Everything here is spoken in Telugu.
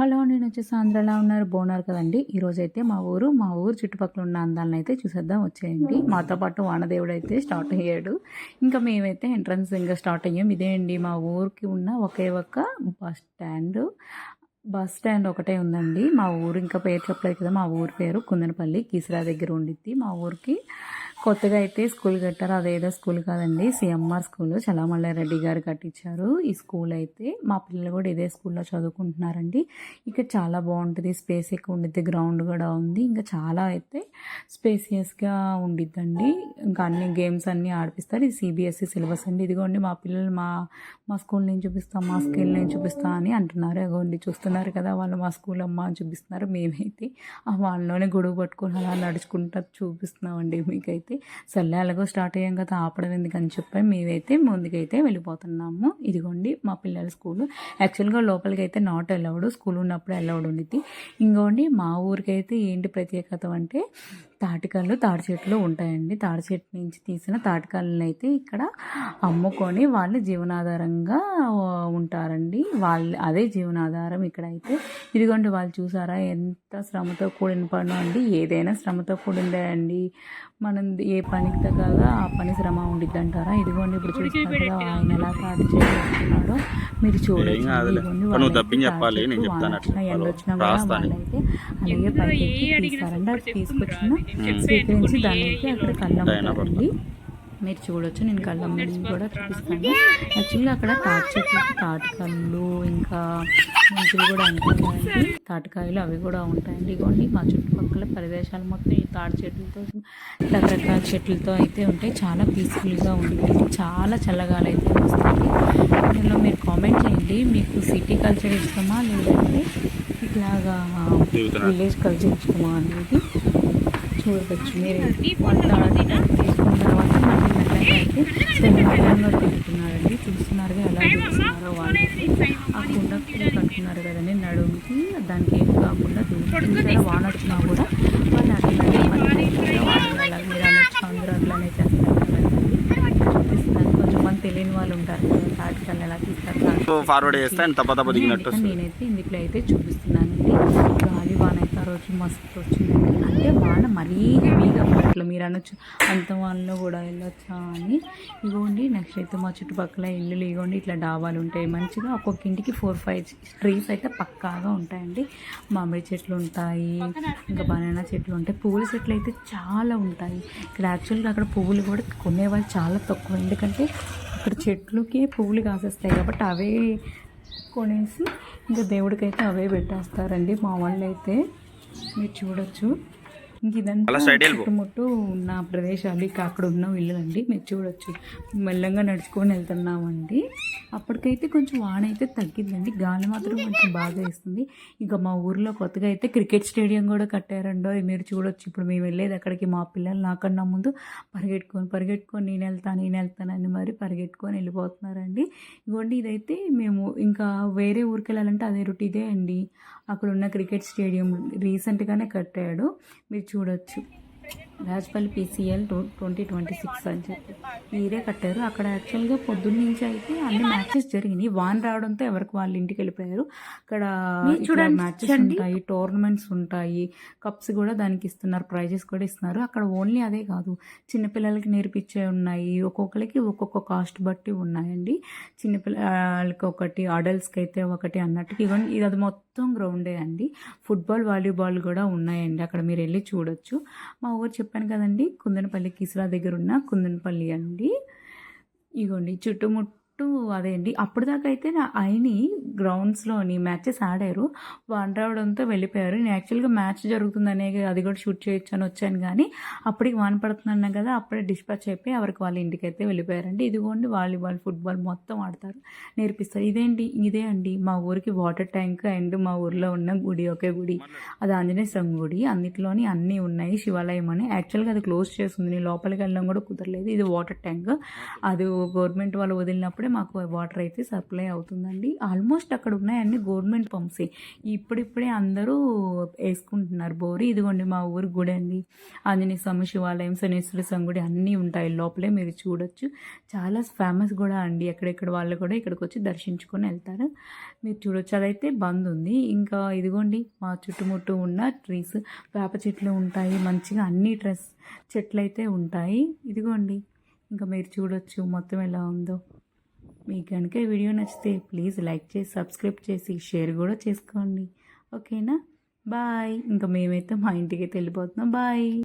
హలో, నేను వచ్చేసి ఆంధ్రాలో ఉన్నారు, బాగున్నారు కదండి. ఈరోజైతే మా ఊరు చుట్టుపక్కల ఉన్న అందాలను అయితే చూసేద్దాం వచ్చేయండి. మాతో పాటు వానదేవుడు అయితే స్టార్ట్ అయ్యాడు. ఇంకా మేమైతే ఎంట్రన్స్ ఇంకా స్టార్ట్ అయ్యాం. ఇదే అండి మా ఊరికి ఉన్న ఒకే ఒక్క బస్ స్టాండ్ ఒకటే ఉందండి. మా ఊరు ఇంకా పేరు చెప్పలేదు కదా, మా ఊరు పేరు కుందనపల్లి, కీసరా దగ్గర ఉండిద్ది. మా ఊరికి కొత్తగా అయితే స్కూల్ కట్టారు. అదేదో స్కూల్ కాదండి, సిఎంఆర్ స్కూల్, చలమల్లారెడ్డి గారు కట్టించారు ఈ స్కూల్ అయితే. మా పిల్లలు కూడా ఇదే స్కూల్లో చదువుకుంటున్నారండి. ఇక్కడ చాలా బాగుంటుంది, స్పేస్ ఎక్కువ ఉండిద్ది, గ్రౌండ్ కూడా ఉంది. ఇంకా చాలా అయితే స్పేసియస్గా ఉండిద్దండి. ఇంకా అన్ని గేమ్స్ అన్నీ ఆడిపిస్తారు. ఇది సిబిఎస్ఈ సిలబస్ అండి. ఇదిగోండి మా పిల్లలు మా స్కూల్ నేను చూపిస్తాను, మా స్కూల్ నేను చూపిస్తాను అని అంటున్నారు. అగోండి చూస్తున్నారు కదా, వాళ్ళు మా స్కూల్ అమ్మ అని చూపిస్తున్నారు. మేమైతే వాళ్ళలోనే గొడుగు పట్టుకుని అలా నడుచుకుంటూ చూపిస్తున్నామండి మీకైతే. సర్లే అలాగో స్టార్ట్ అయ్యాం కదా, ఆపడం ఎందుకని చెప్పి మేమైతే ముందుకైతే వెళ్ళిపోతున్నాము. ఇదిగోండి మా పిల్లల స్కూల్. యాక్చువల్గా లోపలికి అయితే నాట్ అలౌడ్, స్కూల్ ఉన్నప్పుడు అలౌడ్ ఉండిద్ది. ఇంకోండి మా ఊరికైతే ఏంటి ప్రత్యేకత అంటే తాటి చెట్లు ఉంటాయండి. తాటి చెట్టు నుంచి తీసిన తాటికాయలను అయితే ఇక్కడ అమ్ముకొని వాళ్ళు జీవనాధారంగా ఉంటారండి. అదే జీవనాధారం ఇక్కడైతే. ఇదిగోండి వాళ్ళు చూసారా ఎంత శ్రమతో కూడిన పని అండి. ఏదైనా శ్రమతో కూడిందే అండి. మనం ఏ పనికి తగ్గగా ఆ పని శ్రమ ఉండిద్ది అంటారా. ఇదిగోండి ఇప్పుడు చూస్తున్నారు కదా ఆయన ఎలా తాటి చేస్తున్నాడో మీరు చూడొచ్చు. ఎండ వచ్చినా కూడా వాళ్ళైతే అలాగే పైకి తీస్తారండి. అది తీసుకొచ్చిన స్వీకరించి దానికి అక్కడ కళ్ళం ఉంటారండి. మీరు చూడొచ్చు, నేను కళ్ళం కూడా చూపిస్తాను. యాక్చువల్గా అక్కడ తాటి చెట్లకి తాటికల్లు ఇంకా మంచులు కూడా ఉంటాయండి. తాటికాయలు అవి కూడా ఉంటాయండి. ఇగోండి మా చుట్టుపక్కల ప్రదేశాలు మొత్తం ఈ తాటి చెట్లతో, రకరకాల చెట్లతో అయితే ఉంటాయి. చాలా పీస్ఫుల్గా ఉంటుంది, చాలా చల్లగాలి అయితే వస్తుంది. ఇందులో మీరు కామెంట్ చేయండి, మీకు సిటీ కల్చర్ ఇష్టమా లేదంటే ఇట్లాగా విలేజ్ కల్చర్ ఇష్టమా అనేది చూడవచ్చు. మీరు వంట తీసుకున్న తర్వాత అయితే శ్రమగా తింటున్నారండి. చూస్తున్నారుగా ఎలా చూస్తున్నారో వాళ్ళు. ఆ కుండ కట్టుకున్నారు కదండి నడుముకి, దానికి ఏం కాకుండా తింటారా. వాన వచ్చినా కూడా వాళ్ళు అట్లనే వాళ్ళు అలా మీరు అనొచ్చు, అందరూ అట్లానే చేస్తారు కదండి. చూపిస్తున్నారు. కొంచెం మంది తెలియని వాళ్ళు ఉంటారు కదా, తాటికల్ని ఎలా తీస్తారు. నేనైతే ఇందులో అయితే చూపిస్తున్నానండి. గాలి వాన అయితే ఆ రోజు మస్తు వచ్చిందండి. అంటే వాన మరీ హెవీగా పడట్లేదు. మీరు అనొచ్చు అంత వానలో కూడా వెళ్ళొచ్చా అని. ఇగోండి నెక్స్ట్ అయితే మా చుట్టుపక్కల ఇల్లులు ఇగోండి ఇట్లా డాబాలు ఉంటాయి. మంచిగా ఒక్కొక్క ఇంటికి 4-5 ట్రీస్ అయితే పక్కాగా ఉంటాయండి. మామిడి చెట్లు ఉంటాయి, ఇంకా బనానా చెట్లు ఉంటాయి, పువ్వుల చెట్లు అయితే చాలా ఉంటాయి. ఇక్కడ యాక్చువల్గా అక్కడ పువ్వులు కూడా కొనేవాళ్ళు చాలా తక్కువ, ఎందుకంటే అక్కడ చెట్లుకి పువ్వులు కాసేస్తాయి కాబట్టి అవే కొనేసి ఇంకా దేవుడికైతే అవే పెట్టేస్తారండి మా వాళ్ళు అయితే. మీరు చూడొచ్చు. ఇంక ఇదంతా చుట్టుముట్టు ఉన్న ప్రదేశాలు, ఇక అక్కడ ఉన్న ఇల్లు అండి. మీరు చూడొచ్చు, మెల్లంగా నడుచుకొని వెళ్తున్నామండి. అప్పటికైతే కొంచెం వాన అయితే తగ్గిందండి, గాలి మాత్రం కొంచెం బాగా వేస్తుంది. ఇక మా ఊర్లో కొత్తగా అయితే క్రికెట్ స్టేడియం కూడా కట్టారండో. మీరు చూడొచ్చు. ఇప్పుడు మేము వెళ్ళేది అక్కడికి, మా పిల్లలు నాకన్నా ముందు పరిగెట్టుకొని నేను వెళ్తానని మరి పరిగెట్టుకొని వెళ్ళిపోతున్నారండి. ఇదిగోండి ఇదైతే మేము ఇంకా వేరే ఊరికి వెళ్ళాలంటే అదే రూట్ ఇదే అండి. అక్కడ ఉన్న క్రికెట్ స్టేడియం రీసెంట్గానే కట్టాడు, మీరు చూడొచ్చు. రాజపల్లి PCL 2026 అని చెప్పి మీరే కట్టారు. అక్కడ యాక్చువల్గా పొద్దున్న నుంచి అయితే అన్ని మ్యాచెస్ జరిగినాయి. వాన్ రావడంతో ఎవరికి వాళ్ళ ఇంటికి వెళ్ళిపోయారు. అక్కడ మ్యాచెస్ ఉంటాయి, టోర్నమెంట్స్ ఉంటాయి, కప్స్ కూడా దానికి ఇస్తున్నారు, ప్రైజెస్ కూడా ఇస్తున్నారు. అక్కడ ఓన్లీ అదే కాదు, చిన్నపిల్లలకి నేర్పించే ఉన్నాయి. ఒక్కొక్కరికి ఒక్కొక్క కాస్ట్ బట్టి ఉన్నాయండి. చిన్నపిల్లలకి ఒకటి, అడల్ట్స్కి అయితే ఒకటి అన్నట్టు. ఇవన్నీ ఇది అది మొత్తం గ్రౌండే అండి. ఫుట్బాల్, వాలీబాల్ కూడా ఉన్నాయండి అక్కడ, మీరు వెళ్ళి చూడొచ్చు. మా ఊరు చెప్పాను కదండి, కుందనపల్లి, కీసరా దగ్గర ఉన్న కుందనపల్లి అండి. ఇగోండి చుట్టుముట్టు అదే అండి. అప్పటిదాకా అయితే అయిని గ్రౌండ్స్లోని మ్యాచెస్ ఆడారు, వాన్ రావడంతో వెళ్ళిపోయారు. నేను యాక్చువల్గా మ్యాచ్ జరుగుతుందనే అది కూడా షూట్ చేయొచ్చు అని వచ్చాను, కానీ అప్పటికి వాన పడుతున్నాను కదా, అప్పుడే డిస్పాచ్ అయిపోయి ఎవరికి వాళ్ళ ఇంటికి అయితే వెళ్ళిపోయారండి. ఇదిగోండి వాలీబాల్, ఫుట్బాల్ మొత్తం ఆడతారు, నేర్పిస్తారు. ఇదే అండి మా ఊరికి వాటర్ ట్యాంక్ అండ్ మా ఊర్లో ఉన్న గుడి, ఒకే గుడి, అది ఆంజనేయ స్వామి గుడి. అన్నిట్లోని అన్నీ ఉన్నాయి. శివాలయం అని యాక్చువల్గా అది క్లోజ్ చేస్తుంది, నేను లోపలికి వెళ్ళడం కూడా కుదరలేదు. ఇది వాటర్ ట్యాంక్, అది గవర్నమెంట్ వాళ్ళు వదిలినప్పుడే మాకు వాటర్ అయితే సప్లై అవుతుందండి. ఆల్మోస్ట్ అక్కడ ఉన్నాయన్నీ గవర్నమెంట్ పంప్సే. ఇప్పుడిప్పుడే అందరూ వేసుకుంటున్నారు బోరు. ఇదిగోండి మా ఊరు గుడి అండి. ఆంజనేయ స్వామి శివాలయం, శనేశ్వర స్వామి గుడి అన్నీ ఉంటాయి లోపలే, మీరు చూడొచ్చు. చాలా ఫేమస్ కూడా అండి. ఎక్కడెక్కడ వాళ్ళు కూడా ఇక్కడికి వచ్చి దర్శించుకొని వెళ్తారు. మీరు చూడొచ్చు. అదైతే బంద్ ఉంది. ఇంకా ఇదిగోండి మా చుట్టుముట్టు ఉన్న ట్రీస్, వేప చెట్లు ఉంటాయి మంచిగా, అన్ని చెట్లు అయితే ఉంటాయి. ఇదిగోండి ఇంకా మీరు చూడొచ్చు మొత్తం ఎలా ఉందో. మీకు కనుక ఈ వీడియో నచ్చితే ప్లీజ్ లైక్ చేసి, సబ్స్క్రైబ్ చేసి, షేర్ కూడా చేసుకోండి. ఓకేనా? బాయ్. ఇంకా మేమైతే మా ఇంటికి వెళ్ళిపోతున్నాం. బాయ్.